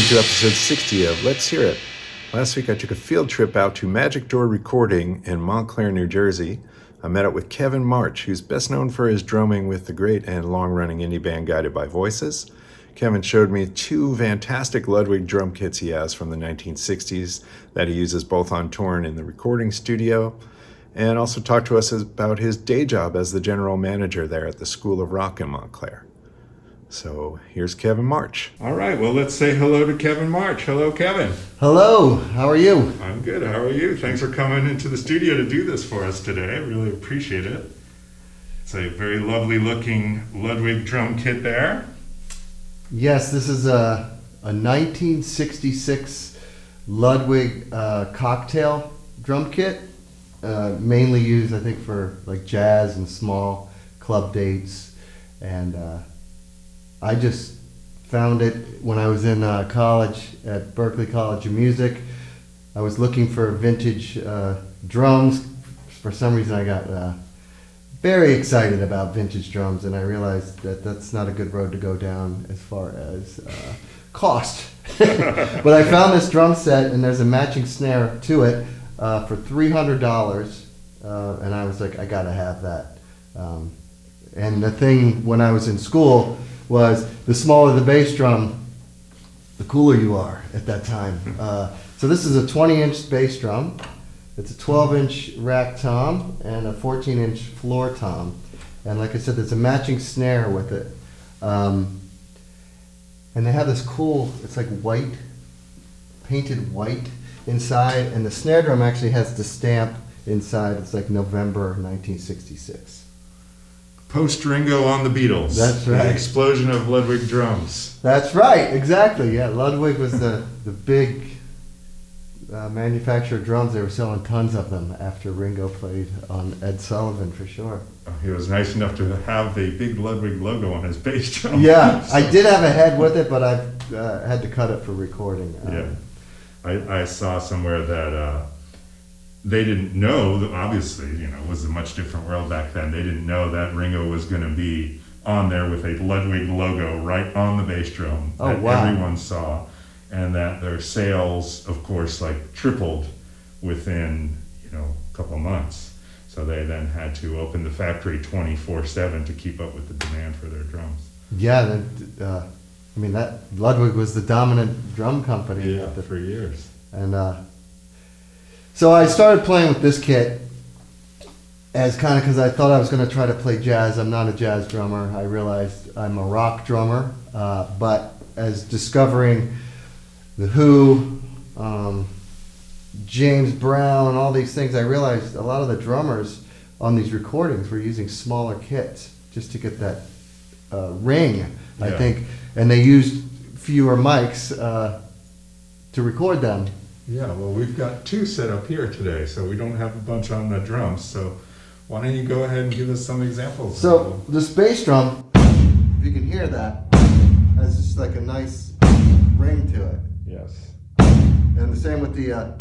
to episode 60 of Let's Hear It. Last week I took a field trip out to Magic Door Recording in Montclair, New Jersey. I met up with Kevin March, who's best known for his drumming with the great and long-running indie band Guided by Voices. Kevin showed me two fantastic Ludwig drum kits he has from the 1960s that he uses both on tour and in the recording studio, and also talked to us about his day job as the general manager there at the School of Rock in Montclair. So here's Kevin March. All right, well, let's say hello to Kevin March. Hello, Kevin. Hello, how are you? I'm good, how are you? Thanks for coming into the studio to do this for us today. I really appreciate it. It's a very lovely looking Ludwig drum kit there. Yes, this is a 1966 Ludwig cocktail drum kit. Mainly used, I think, for like jazz and small club dates. And I just found it when I was in college at Berklee College of Music. I was looking for vintage drums. For some reason I got very excited about vintage drums, and I realized that that's not a good road to go down as far as cost. But I found this drum set, and there's a matching snare to it for $300, and I was like, I gotta have that. And the thing when I was in school was the smaller the bass drum, the cooler you are at that time. So this is a 20-inch bass drum. It's a 12-inch rack tom and a 14-inch floor tom. And like I said, there's a matching snare with it. And they have this cool, it's like white, painted white inside, and the snare drum actually has the stamp inside. It's like November 1966. Post Ringo on the Beatles. That's right. The explosion of Ludwig drums. That's right, exactly. Yeah, Ludwig was the big manufacturer of drums. They were selling tons of them after Ringo played on Ed Sullivan, for sure. He was nice enough to have the big Ludwig logo on his bass drum. Yeah, so. I did have a head with it, but I had to cut it for recording. I saw somewhere that they didn't know, that obviously, it was a much different world back then. They didn't know that Ringo was going to be on there with a Ludwig logo right on the bass drum that everyone saw, and that their sales, of course, tripled within, a couple months. So they then had to open the factory 24/7 to keep up with the demand for their drums. Yeah, that Ludwig was the dominant drum company. Yeah, for years. And so I started playing with this kit as kind of because I thought I was going to try to play jazz. I'm not a jazz drummer. I realized I'm a rock drummer. But as discovering The Who, James Brown, all these things, I realized a lot of the drummers on these recordings were using smaller kits just to get that ring, I think. And they used fewer mics to record them. Yeah, well, we've got two set up here today, so we don't have a bunch on the drums. So why don't you go ahead and give us some examples? So this bass drum, if you can hear that, has just like a nice ring to it. Yes. And the same with the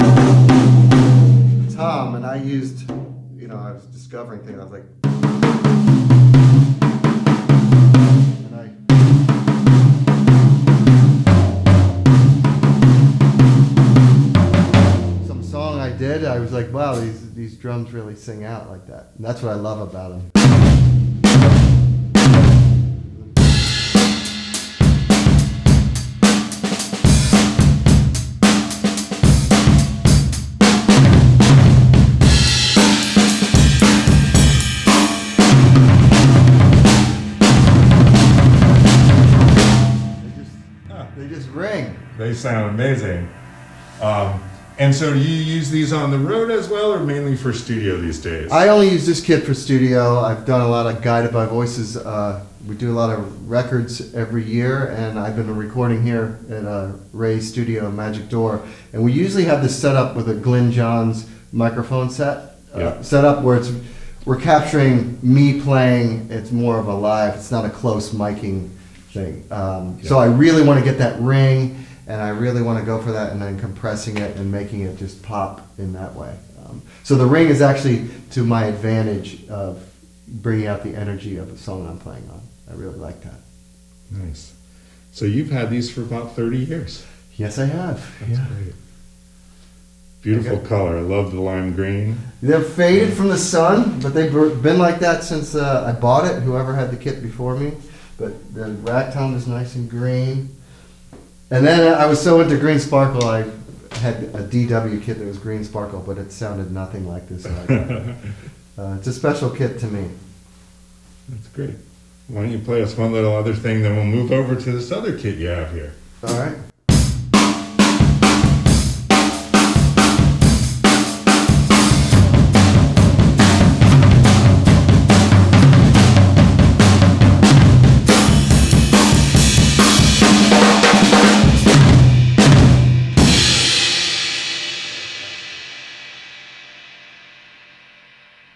tom, and I used, I was discovering things. I was like, I was like, wow, these drums really sing out like that. And that's what I love about them. They just ring. They sound amazing. And so do you use these on the road as well, or mainly for studio these days? I only use this kit for studio. I've done a lot of Guided by Voices. We do a lot of records every year, and I've been recording here at Ray's studio, Magic Door. And we usually have this set up with a Glyn Johns microphone set up where we're capturing me playing. It's more of a live. It's not a close miking thing. So I really want to get that ring. And I really want to go for that, and then compressing it and making it just pop in that way. So the ring is actually to my advantage of bringing out the energy of the song I'm playing on. I really like that. Nice. So you've had these for about 30 years. Yes, I have. That's great. Beautiful color. I love the lime green. They're faded from the sun, but they've been like that since I bought it, whoever had the kit before me. But the rack tom is nice and green. And then I was so into green sparkle, I had a DW kit that was green sparkle, but it sounded nothing like this. It's a special kit to me. That's great. Why don't you play us one little other thing, then we'll move over to this other kit you have here. All right.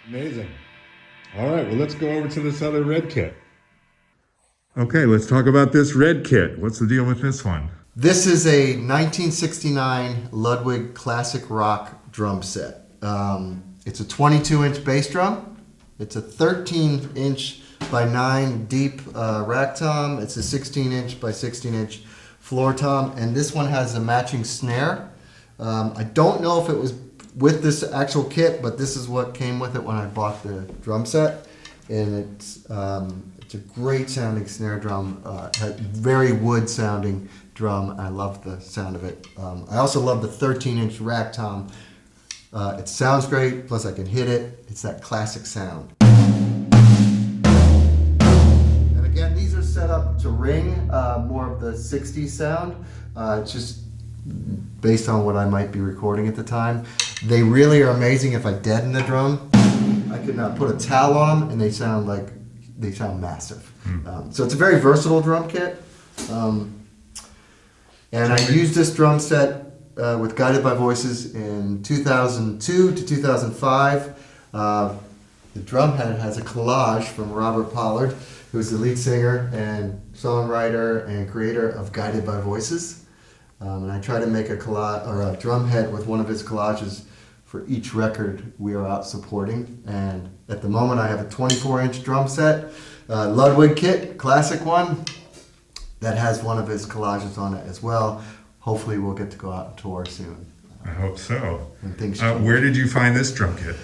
Amazing. All right, well, let's go over to this other red kit. Okay, let's talk about this red kit. What's the deal with this one? This is a 1969 Ludwig classic rock drum set. It's a 22-inch bass drum. It's a 13-inch by 9 deep rack tom. It's a 16-inch by 16-inch floor tom, and this one has a matching snare. I don't know if it was with this actual kit, but this is what came with it when I bought the drum set, and it's a great sounding snare drum, very wood sounding drum. I love the sound of it. I also love the 13-inch rack tom. It sounds great, plus I can hit it. It's that classic sound. And again, these are set up to ring more of the 60s sound. It's just based on what I might be recording at the time. They really are amazing if I deaden the drum. I can put a towel on them and they sound massive. So it's a very versatile drum kit. And I used this drum set with Guided by Voices in 2002 to 2005. The drum head has a collage from Robert Pollard, who's the lead singer and songwriter and creator of Guided by Voices. And I try to make a collage or a drum head with one of his collages for each record we are out supporting. And at the moment, I have a 24-inch drum set, Ludwig kit, classic one, that has one of his collages on it as well. Hopefully, we'll get to go out and tour soon. I hope so. When things where did you find this drum kit?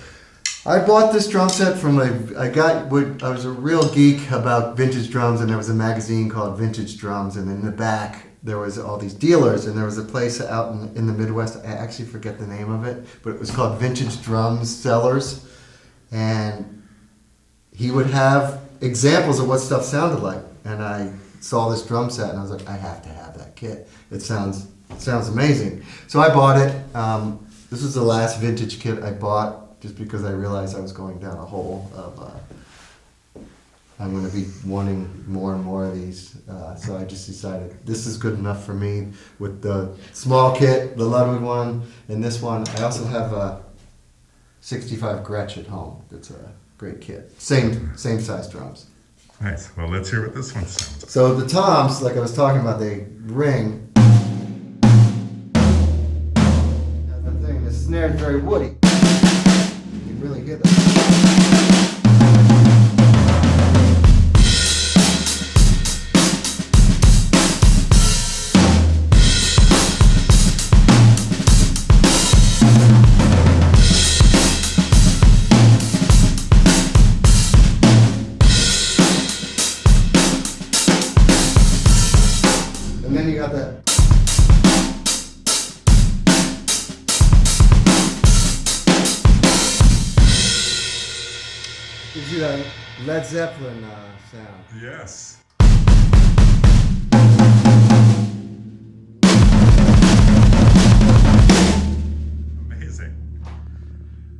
I bought this drum set from I was a real geek about vintage drums, and there was a magazine called Vintage Drums, and in the back there was all these dealers, and there was a place out in the Midwest, I actually forget the name of it, but it was called Vintage Drums Sellers, and he would have examples of what stuff sounded like, and I saw this drum set, and I was like, I have to have that kit. It sounds amazing. So I bought it. This was the last vintage kit I bought, just because I realized I was going down a hole of I'm going to be wanting more and more of these. So I just decided this is good enough for me with the small kit, the Ludwig one, and this one. I also have a 65 Gretsch at home. That's a great kit. Same size drums. Nice. Well, let's hear what this one sounds like. So the toms, like I was talking about, they ring. The thing, the snare is very woody. You can really hear that. And then you got that. Gives you that Led Zeppelin sound. Yes. Amazing.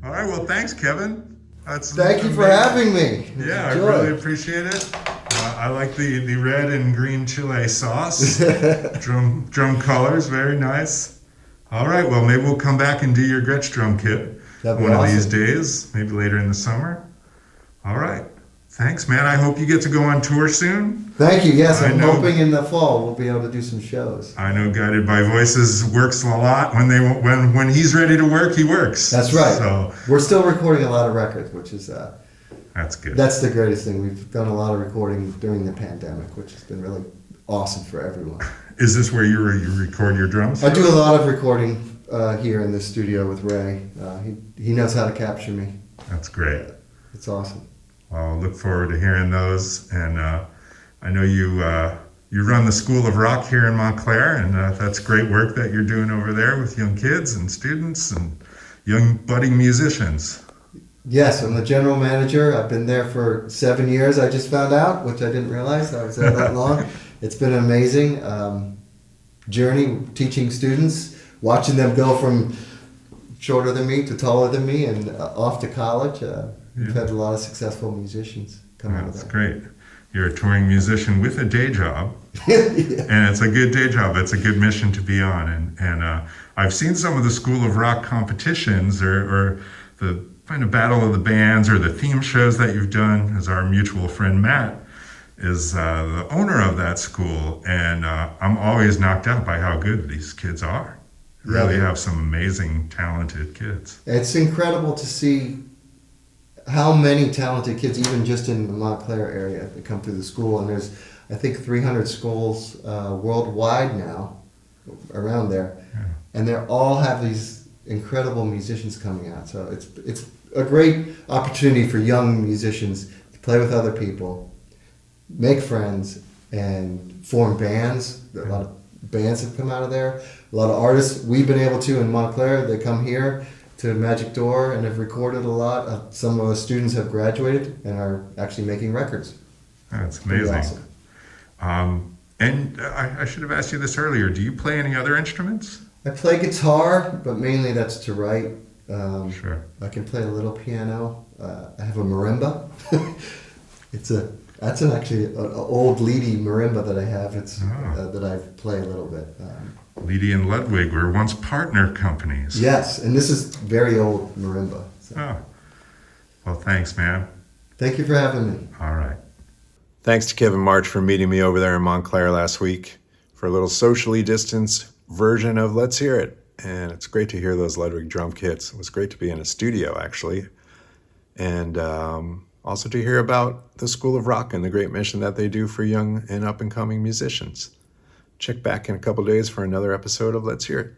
All right, well, thanks, Kevin. Thank you for having me. Yeah, Enjoy. I really appreciate it. I like the red and green chile sauce. drum colors, very nice. All right, well, maybe we'll come back and do your Gretsch drum kit That'd be one of awesome. these days, maybe later in the summer. All right. Thanks, man. I hope you get to go on tour soon. Thank you. Yes, I I'm know. hoping in the fall we'll be able to do some shows. I know Guided by Voices works a lot. When he's ready to work, he works. That's right. So We're still recording a lot of records, which is that's good. that's the greatest thing. We've done a lot of recording during the pandemic, which has been really awesome for everyone. Is this where you record your drums? I do a lot of recording here in the studio with Ray. He knows how to capture me. That's great. It's awesome. Well, I'll look forward to hearing those. And I know you run the School of Rock here in Montclair, and that's great work that you're doing over there with young kids and students and young budding musicians. Yes, I'm the general manager. I've been there for 7 years, I just found out, which I didn't realize I was there that long. It's been an amazing journey teaching students, watching them go from shorter than me to taller than me and off to college. We've had a lot of successful musicians come out of That's that. great. You're a touring musician with a day job, Yeah. and it's a good day job. It's a good mission to be on. And I've seen some of the School of Rock competitions or the kind of battle of the bands or the theme shows that you've done, as our mutual friend Matt is the owner of that school. And I'm always knocked out by how good these kids are. You really have some amazing, talented kids. It's incredible to see how many talented kids, even just in the Montclair area, that come through the school. And there's, I think, 300 schools worldwide now around there. Yeah. And they all have these incredible musicians coming out. So it's a great opportunity for young musicians to play with other people, make friends, and form bands. A lot of bands have come out of there. A lot of artists we've been able to in Montclair, they come here to Magic Door and have recorded a lot. Some of the students have graduated and are actually making records. That's Pretty amazing. awesome. And I should have asked you this earlier. Do you play any other instruments? I play guitar, but mainly that's to write. Sure. I can play a little piano. I have a marimba. That's actually an old Leedy marimba that I have. It's that I play a little bit. Leedy and Ludwig were once partner companies. Yes, and this is very old marimba. So. Oh. Well, thanks, man. Thank you for having me. All right. Thanks to Kevin March for meeting me over there in Montclair last week for a little socially distanced version of Let's Hear It. And it's great to hear those Ludwig drum kits. It was great to be in a studio, actually. And also to hear about the School of Rock and the great mission that they do for young and up-and-coming musicians. Check back in a couple days for another episode of Let's Hear It.